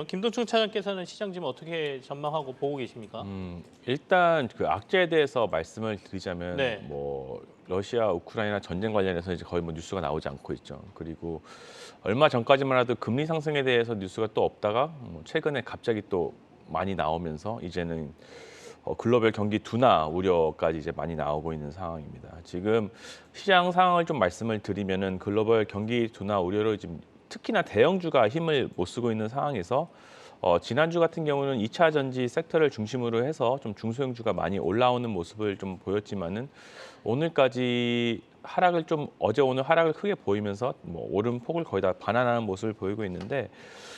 김동충 차장께서는 시장 지금 어떻게 전망하고 보고 계십니까? 일단 그 악재에 대해서 말씀을 드리자면 네. 러시아 우크라이나 전쟁 관련해서 이제 거의 뉴스가 나오지 않고 있죠. 그리고 얼마 전까지만 해도 금리 상승에 대해서 뉴스가 또 없다가 최근에 갑자기 또 많이 나오면서 이제는 글로벌 경기 둔화 우려까지 이제 많이 나오고 있는 상황입니다. 지금 시장 상황을 좀 말씀을 드리면은 글로벌 경기 둔화 우려로 지금 특히나 대형주가 힘을 못 쓰고 있는 상황에서 지난주 같은 경우는 2차 전지 섹터를 중심으로 해서 좀 중소형주가 많이 올라오는 모습을 좀 보였지만은 오늘까지 하락을 좀 어제 오늘 하락을 크게 보이면서 오름폭을 거의 다 반환하는 모습을 보이고 있는데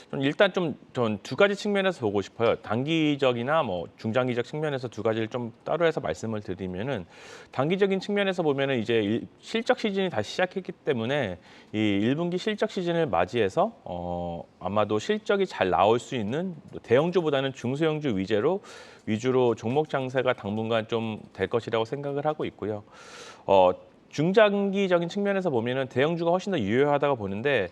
좀 일단 좀 전 두 가지 측면에서 보고 싶어요. 단기적이나 중장기적 측면에서 두 가지를 좀 따로 해서 말씀을 드리면은 단기적인 측면에서 보면은 이제 실적 시즌이 다시 시작했기 때문에 이 1분기 실적 시즌을 맞이해서 아마도 실적이 잘 나올 수 있는 대형주보다는 중소형주 위주로 종목 장세가 당분간 좀 될 것이라고 생각을 하고 있고요. 중장기적인 측면에서 보면은 대형주가 훨씬 더 유효하다고 보는데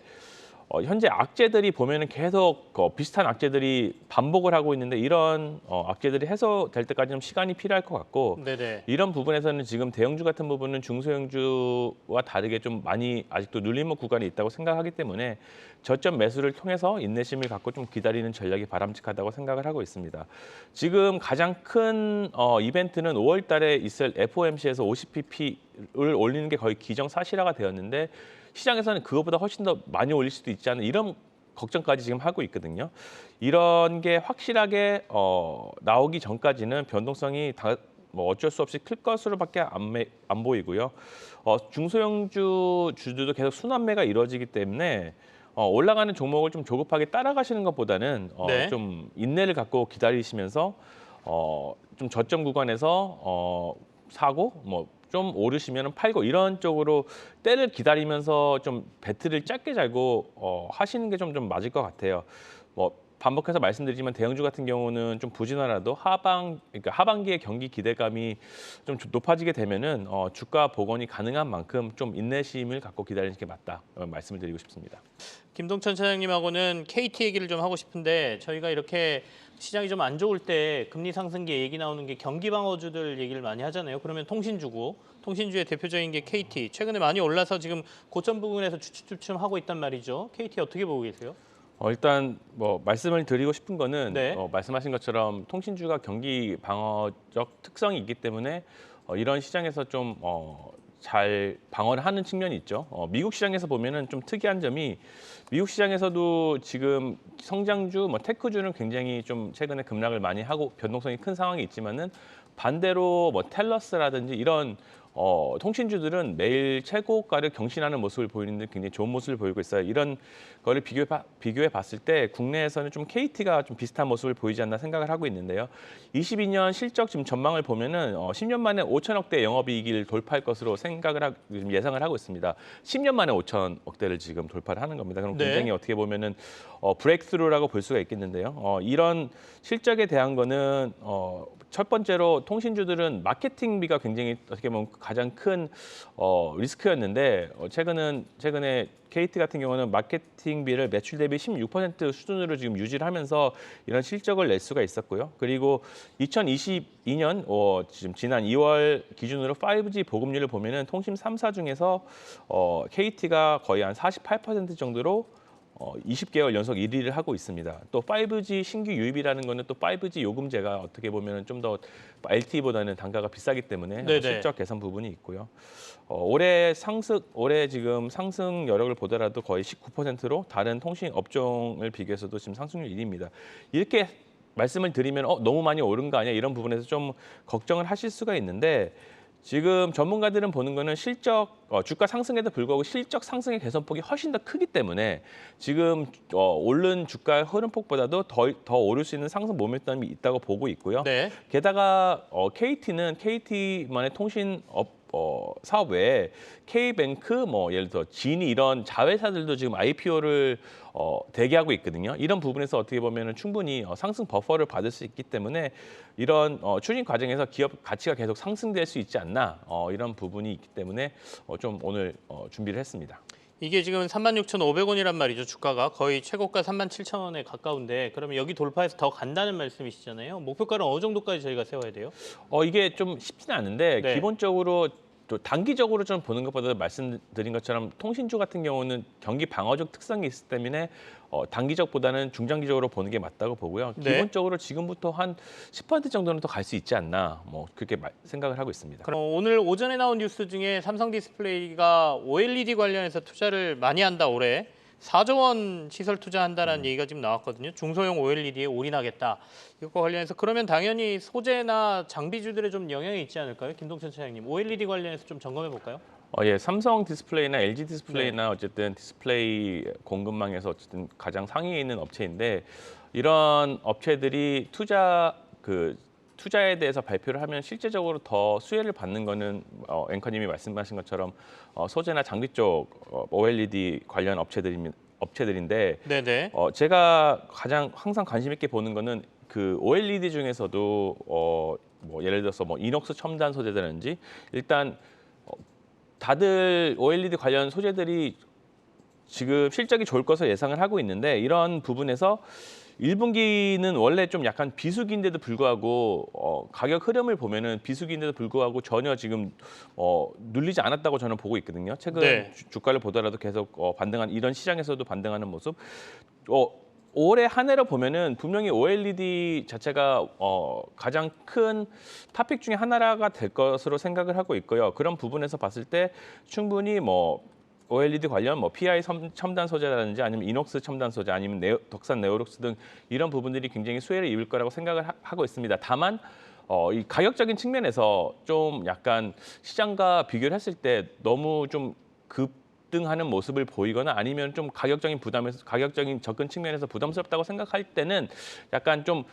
현재 악재들이 보면은 계속 비슷한 악재들이 반복을 하고 있는데 이런 악재들이 해소될 때까지 좀 시간이 필요할 것 같고 네네. 이런 부분에서는 지금 대형주 같은 부분은 중소형주와 다르게 좀 많이 아직도 눌림목 구간이 있다고 생각하기 때문에 저점 매수를 통해서 인내심을 갖고 좀 기다리는 전략이 바람직하다고 생각을 하고 있습니다. 지금 가장 큰 이벤트는 5월 달에 있을 FOMC에서 50pp를 올리는 게 거의 기정사실화가 되었는데 시장에서는 그것보다 훨씬 더 많이 올릴 수도 있지 않나 이런 걱정까지 지금 하고 있거든요. 이런 게 확실하게 나오기 전까지는 변동성이 어쩔 수 없이 클 것으로밖에 안 보이고요. 중소형주 주들도 계속 순환매가 이루어지기 때문에 올라가는 종목을 좀 조급하게 따라가시는 것보다는 네. 좀 인내를 갖고 기다리시면서 좀 저점 구간에서 사고 좀 오르시면 팔고 이런 쪽으로 때를 기다리면서 좀 배틀을 짧게 잘고 하시는 게 좀 맞을 것 같아요. 반복해서 말씀드리지만 대형주 같은 경우는 좀 부진하라도 그러니까 하반기에 경기 기대감이 좀 높아지게 되면은 주가 복원이 가능한 만큼 좀 인내심을 갖고 기다리는 게 맞다 말씀을 드리고 싶습니다. 김동천 차장님하고는 KT 얘기를 좀 하고 싶은데 저희가 이렇게 시장이 좀 안 좋을 때 금리 상승기 얘기 나오는 게 경기 방어주들 얘기를 많이 하잖아요. 그러면 통신주고 통신주의 대표적인 게 KT. 최근에 많이 올라서 지금 고점 부분에서 주춤주춤 하고 있단 말이죠. KT 어떻게 보고 계세요? 일단 말씀을 드리고 싶은 거는 네. 말씀하신 것처럼 통신주가 경기 방어적 특성이 있기 때문에 이런 시장에서 좀 잘 방어를 하는 측면이 있죠. 미국 시장에서 보면은 좀 특이한 점이 미국 시장에서도 지금 성장주, 테크주는 굉장히 좀 최근에 급락을 많이 하고 변동성이 큰 상황이 있지만은 반대로 텔러스라든지 이런 통신주들은 매일 최고가를 경신하는 모습을 보이는데 굉장히 좋은 모습을 보이고 있어요. 이런 거를 비교해 봤을 때 국내에서는 좀 KT가 좀 비슷한 모습을 보이지 않나 생각을 하고 있는데요. 22년 실적 지금 전망을 보면은 10년 만에 5천억대 영업이익을 돌파할 것으로 지금 예상을 하고 있습니다. 10년 만에 5천억대를 지금 돌파를 하는 겁니다. 그럼 굉장히 네. 어떻게 보면은 브레이크스루라고 볼 수가 있겠는데요. 이런 실적에 대한 거는 첫 번째로 통신주들은 마케팅비가 굉장히 어떻게 보면 가장 큰 리스크였는데 최근에 KT 같은 경우는 마케팅비를 매출 대비 16% 수준으로 지금 유지를 하면서 이런 실적을 낼 수가 있었고요. 그리고 2022년 지금 지난 2월 기준으로 5G 보급률을 보면은 통신 3사 중에서 KT가 거의 한 48% 정도로 20개월 연속 1위를 하고 있습니다. 또 5G 신규 유입이라는 거는 또 5G 요금제가 어떻게 보면 좀 더 LTE보다는 단가가 비싸기 때문에 네네. 실적 개선 부분이 있고요. 올해 지금 상승 여력을 보더라도 거의 19%로 다른 통신 업종을 비교해서도 지금 상승률 1위입니다. 이렇게 말씀을 드리면 너무 많이 오른 거 아니야? 이런 부분에서 좀 걱정을 하실 수가 있는데 지금 전문가들은 보는 거는 주가 상승에도 불구하고 실적 상승의 개선폭이 훨씬 더 크기 때문에 지금 오른 주가의 흐름폭보다도 더 오를 수 있는 상승 모멘텀이 있다고 보고 있고요. 네. 게다가 KT는 KT만의 통신업 사업 외에 K뱅크 예를 들어 진이 이런 자회사들도 지금 IPO를 대기하고 있거든요. 이런 부분에서 어떻게 보면은 충분히 상승 버퍼를 받을 수 있기 때문에 이런 추진 과정에서 기업 가치가 계속 상승될 수 있지 않나 이런 부분이 있기 때문에 좀 오늘 준비를 했습니다. 이게 지금 36,500원이란 말이죠. 주가가 거의 최고가 37,000원에 가까운데 그러면 여기 돌파해서 더 간다는 말씀이시잖아요. 목표가는 어느 정도까지 저희가 세워야 돼요? 이게 좀 쉽지는 않은데 네. 기본적으로 또 단기적으로 좀 보는 것보다 말씀드린 것처럼 통신주 같은 경우는 경기 방어적 특성이 있기 때문에 단기적보다는 중장기적으로 보는 게 맞다고 보고요. 네. 기본적으로 지금부터 한 10% 정도는 더 갈 수 있지 않나 뭐 그렇게 생각을 하고 있습니다. 그럼 오늘 오전에 나온 뉴스 중에 삼성 디스플레이가 OLED 관련해서 투자를 많이 한다 올해 4조 원 시설 투자한다라는 얘기가 지금 나왔거든요. 중소형 OLED에 올인하겠다. 이것과 관련해서 그러면 당연히 소재나 장비주들에 좀 영향이 있지 않을까요? 김동천 차장님, OLED 관련해서 좀 점검해 볼까요? 예, 삼성 디스플레이나 LG 디스플레이나 어쨌든 디스플레이 공급망에서 어쨌든 가장 상위에 있는 업체인데 이런 업체들이 투자에 대해서 발표를 하면 실제적으로 더 수혜를 받는 거는 앵커님이 말씀하신 것처럼 소재나 장비 쪽 OLED 관련 업체들인데 네네. 제가 가장 항상 관심 있게 보는 거는 그 OLED 중에서도 뭐 예를 들어서 뭐 이녹스 첨단 소재라든지 일단 다들 OLED 관련 소재들이 지금 실적이 좋을 것으로 예상을 하고 있는데 이런 부분에서 1분기는 원래 좀 약간 비수기인데도 불구하고 가격 흐름을 보면은 비수기인데도 불구하고 전혀 지금 눌리지 않았다고 저는 보고 있거든요. 최근 네. 주가를 보더라도 계속 반등한 이런 시장에서도 반등하는 모습. 올해 한 해로 보면은 분명히 OLED 자체가 가장 큰 토픽 중에 하나가 될 것으로 생각을 하고 있고요. 그런 부분에서 봤을 때 충분히 뭐 OLED 관련 뭐 PI 첨단 소재라든지 아니면 이녹스 첨단 소재 아니면 덕산 네오룩스 등 이런 부분들이 굉장히 수혜를 입을 거라고 생각을 하고 있습니다. 다만 이 가격적인 측면에서 좀 약간 시장과 비교를 했을 때 너무 좀 급등하는 모습을 보이거나 아니면 좀 가격적인 접근 측면에서 부담스럽다고 생각할 때는 약간 좀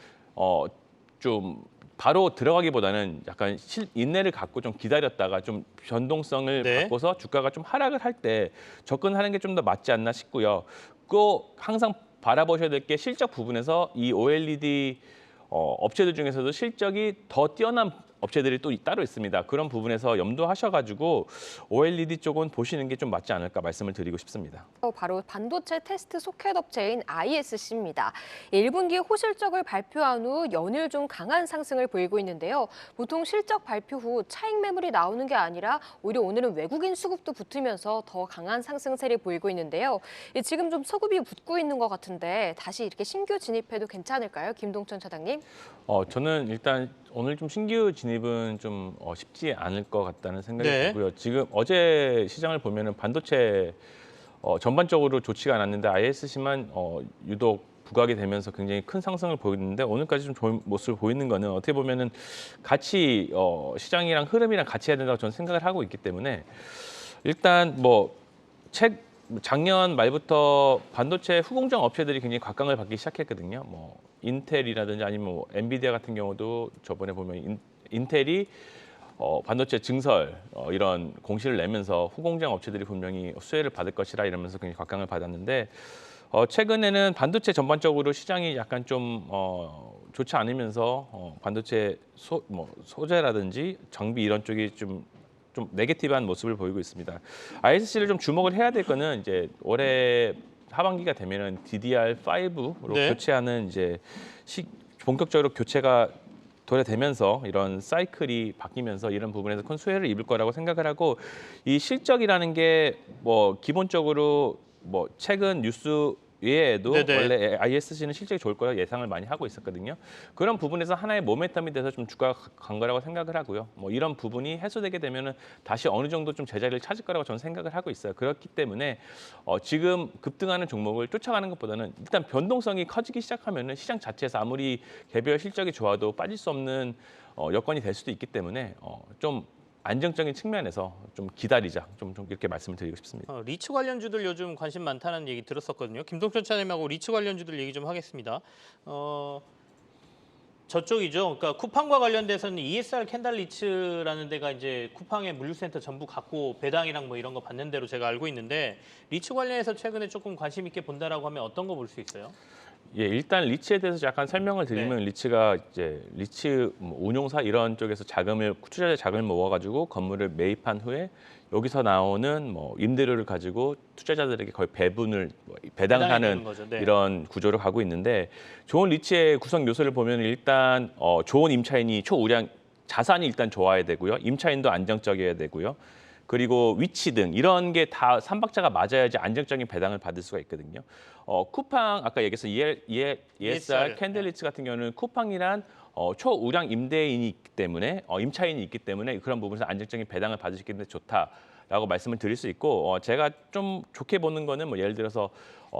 바로 들어가기보다는 약간 인내를 갖고 좀 기다렸다가 좀 변동성을 네. 바꿔서 주가가 좀 하락을 할 때 접근하는 게 좀 더 맞지 않나 싶고요. 꼭 항상 바라보셔야 될 게 실적 부분에서 이 OLED 업체들 중에서도 실적이 더 뛰어난 업체들이 또 따로 있습니다. 그런 부분에서 염두하셔가지고 OLED 쪽은 보시는 게 좀 맞지 않을까 말씀을 드리고 싶습니다. 바로 반도체 테스트 소켓 업체인 ISC입니다. 1분기 호실적을 발표한 후 연일 좀 강한 상승을 보이고 있는데요. 보통 실적 발표 후 차익 매물이 나오는 게 아니라 오히려 오늘은 외국인 수급도 붙으면서 더 강한 상승세를 보이고 있는데요. 지금 좀 수급이 붙고 있는 것 같은데 다시 이렇게 신규 진입해도 괜찮을까요? 김동천 차장님. 저는 일단 오늘 좀 신규 진입은 좀 쉽지 않을 것 같다는 생각이 네. 들고요. 지금 어제 시장을 보면은 반도체 전반적으로 좋지가 않았는데 ISC만 유독 부각이 되면서 굉장히 큰 상승을 보이는데 오늘까지 좀 좋은 모습을 보이는 거는 어떻게 보면은 같이 시장이랑 흐름이랑 같이 해야 된다고 저는 생각을 하고 있기 때문에 일단 작년 말부터 반도체 후공정 업체들이 굉장히 각광을 받기 시작했거든요. 뭐 인텔이라든지 아니면 뭐 엔비디아 같은 경우도 저번에 보면 인텔이 반도체 증설 이런 공시를 내면서 후공정 업체들이 분명히 수혜를 받을 것이라 이러면서 굉장히 각광을 받았는데 최근에는 반도체 전반적으로 시장이 약간 좀 좋지 않으면서 반도체 소재라든지 장비 이런 쪽이 좀 네게티브한 모습을 보이고 있습니다. ISC를 좀 주목을 해야 될 거는 이제 올해 하반기가 되면은 DDR5로 네. 교체하는 이제 본격적으로 교체가 도래되면서 이런 사이클이 바뀌면서 이런 부분에서 큰 수혜를 입을 거라고 생각을 하고 이 실적이라는 게 뭐 기본적으로 뭐 최근 뉴스 외에도 네네. 원래 ISC는 실적이 좋을 거라 예상을 많이 하고 있었거든요. 그런 부분에서 하나의 모멘텀이 돼서 좀 주가가 간 거라고 생각을 하고요. 뭐 이런 부분이 해소되게 되면은 다시 어느 정도 좀 제자리를 찾을 거라고 저는 생각을 하고 있어요. 그렇기 때문에 지금 급등하는 종목을 쫓아가는 것보다는 일단 변동성이 커지기 시작하면은 시장 자체에서 아무리 개별 실적이 좋아도 빠질 수 없는 여건이 될 수도 있기 때문에 좀 안정적인 측면에서 좀 기다리자 좀 이렇게 말씀을 드리고 싶습니다. 리츠 관련주들 요즘 관심 많다는 얘기 들었었거든요. 김동천 차장님하고 리츠 관련주들 얘기 좀 하겠습니다. 저쪽이죠. 그러니까 쿠팡과 관련돼서는 ESR 캔달 리츠라는 데가 이제 쿠팡의 물류센터 전부 갖고 배당이랑 뭐 이런 거 받는 대로 제가 알고 있는데 리츠 관련해서 최근에 조금 관심 있게 본다라고 하면 어떤 거 볼 수 있어요? 예, 일단 리츠에 대해서 약간 설명을 드리면 네. 리츠가 이제 리츠 운용사 이런 쪽에서 투자자 자금을 모아가지고 건물을 매입한 후에 여기서 나오는 뭐 임대료를 가지고 투자자들에게 거의 배분을 배당을 배당이 되는 하는 거죠. 네. 이런 구조로 가고 있는데 좋은 리츠의 구성 요소를 보면 일단 좋은 임차인이 초우량 자산이 일단 좋아야 되고요. 임차인도 안정적이어야 되고요. 그리고 위치 등 이런 게 다 삼박자가 맞아야지 안정적인 배당을 받을 수가 있거든요. 쿠팡 아까 얘기했던 ESR, 캔들리츠 같은 경우는 쿠팡이란 초우량 임대인이 있기 때문에 임차인이 있기 때문에 그런 부분에서 안정적인 배당을 받을 수 있기 때문에 좋다라고 말씀을 드릴 수 있고 제가 좀 좋게 보는 거는 뭐 예를 들어서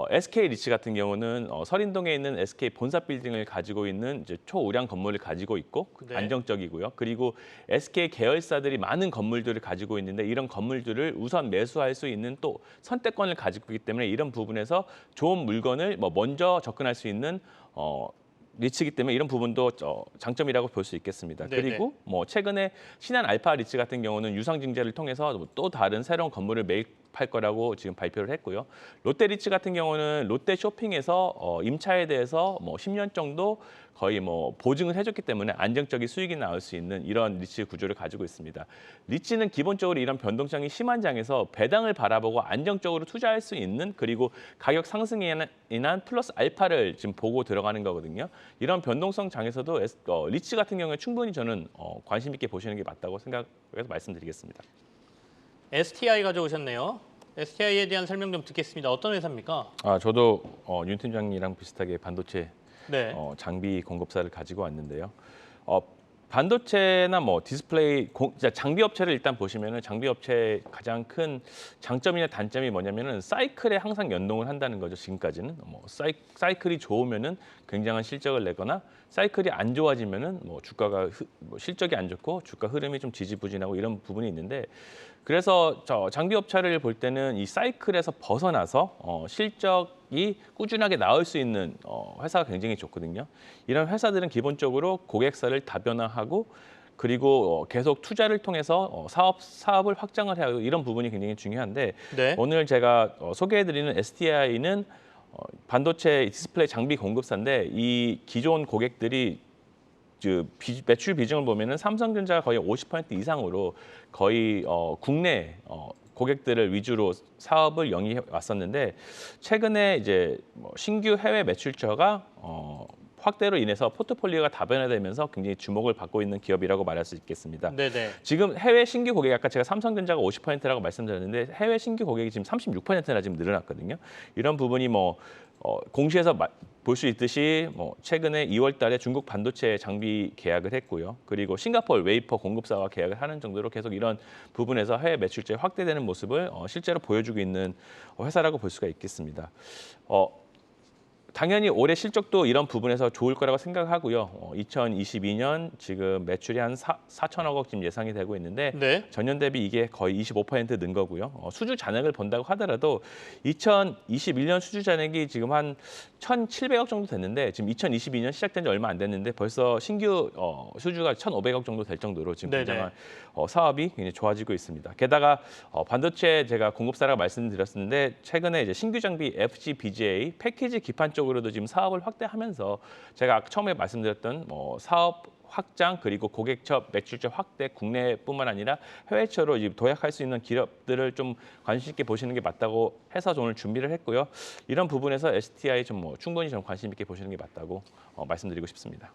SK 리츠 같은 경우는 설인동에 있는 SK 본사 빌딩을 가지고 있는 이제 초우량 건물을 가지고 있고 네. 안정적이고요. 그리고 SK 계열사들이 많은 건물들을 가지고 있는데 이런 건물들을 우선 매수할 수 있는 또 선택권을 가지고 있기 때문에 이런 부분에서 좋은 물건을 먼저 접근할 수 있는 리츠이기 때문에 이런 부분도 장점이라고 볼 수 있겠습니다. 네네. 그리고 뭐 최근에 신한 알파 리츠 같은 경우는 유상증자를 통해서 또 다른 새로운 건물을 매입할 거라고 지금 발표를 했고요. 롯데 리츠 같은 경우는 롯데 쇼핑에서 임차에 대해서 10년 정도 거의 보증을 해줬기 때문에 안정적인 수익이 나올 수 있는 이런 리츠 구조를 가지고 있습니다. 리츠는 기본적으로 이런 변동성이 심한 장에서 배당을 바라보고 안정적으로 투자할 수 있는 그리고 가격 상승에 인한 플러스 알파를 지금 보고 들어가는 거거든요. 이런 변동성 장에서도 리츠 같은 경우에 충분히 저는 관심 있게 보시는 게 맞다고 생각해서 말씀드리겠습니다. STI 가져오셨네요. STI에 대한 설명 좀 듣겠습니다. 어떤 회사입니까? 저도 윤 팀장님이랑 비슷하게 반도체 네. 장비 공급사를 가지고 왔는데요. 반도체나 디스플레이 장비 업체를 일단 보시면은 장비 업체의 가장 큰 장점이나 단점이 뭐냐면은 사이클에 항상 연동을 한다는 거죠. 지금까지는 사이클이 좋으면은 굉장한 실적을 내거나 사이클이 안 좋아지면은 주가가 실적이 안 좋고 주가 흐름이 좀 지지부진하고 이런 부분이 있는데 그래서 장비 업체를 볼 때는 이 사이클에서 벗어나서 실적이 꾸준하게 나올 수 있는 회사가 굉장히 좋거든요. 이런 회사들은 기본적으로 고객사를 다변화하고 그리고 계속 투자를 통해서 사업을 확장을 해야 하고 이런 부분이 굉장히 중요한데 네. 오늘 제가 소개해드리는 STI는 반도체 디스플레이 장비 공급사인데 이 기존 고객들이 매출 비중을 보면은 삼성전자가 거의 50% 이상으로 거의 국내 고객들을 위주로 사업을 영위해 왔었는데 최근에 이제 신규 해외 매출처가 확대로 인해서 포트폴리오가 다변화되면서 굉장히 주목을 받고 있는 기업이라고 말할 수 있겠습니다. 네네. 지금 해외 신규 고객 아까 제가 삼성전자가 50%라고 말씀드렸는데 해외 신규 고객이 지금 36%나 지금 늘어났거든요. 이런 부분이 공시에서 볼 수 있듯이 최근에 2월달에 중국 반도체 장비 계약을 했고요. 그리고 싱가포르 웨이퍼 공급사와 계약을 하는 정도로 계속 이런 부분에서 해외 매출처가 확대되는 모습을 실제로 보여주고 있는 회사라고 볼 수가 있겠습니다. 당연히 올해 실적도 이런 부분에서 좋을 거라고 생각하고요. 2022년 지금 매출이 한 4천억 원 지금 예상이 되고 있는데 네. 전년 대비 이게 거의 25% 는 거고요. 수주 잔액을 본다고 하더라도 2021년 수주 잔액이 지금 한 1,700억 정도 됐는데 지금 2022년 시작된 지 얼마 안 됐는데 벌써 신규 수주가 1,500억 정도 될 정도로 지금 네네. 굉장한 사업이 굉장히 좋아지고 있습니다. 게다가 반도체 제가 공급사라고 말씀드렸었는데 최근에 이제 신규 장비 FPGA 패키지 기판 쪽으로도 지금 사업을 확대하면서 제가 처음에 말씀드렸던 사업 확장 그리고 고객처 매출처 확대 국내뿐만 아니라 해외처로 이제 도약할 수 있는 기업들을 좀 관심 있게 보시는 게 맞다고 해서 오늘 준비를 했고요. 이런 부분에서 STI 충분히 좀 관심 있게 보시는 게 맞다고 말씀드리고 싶습니다.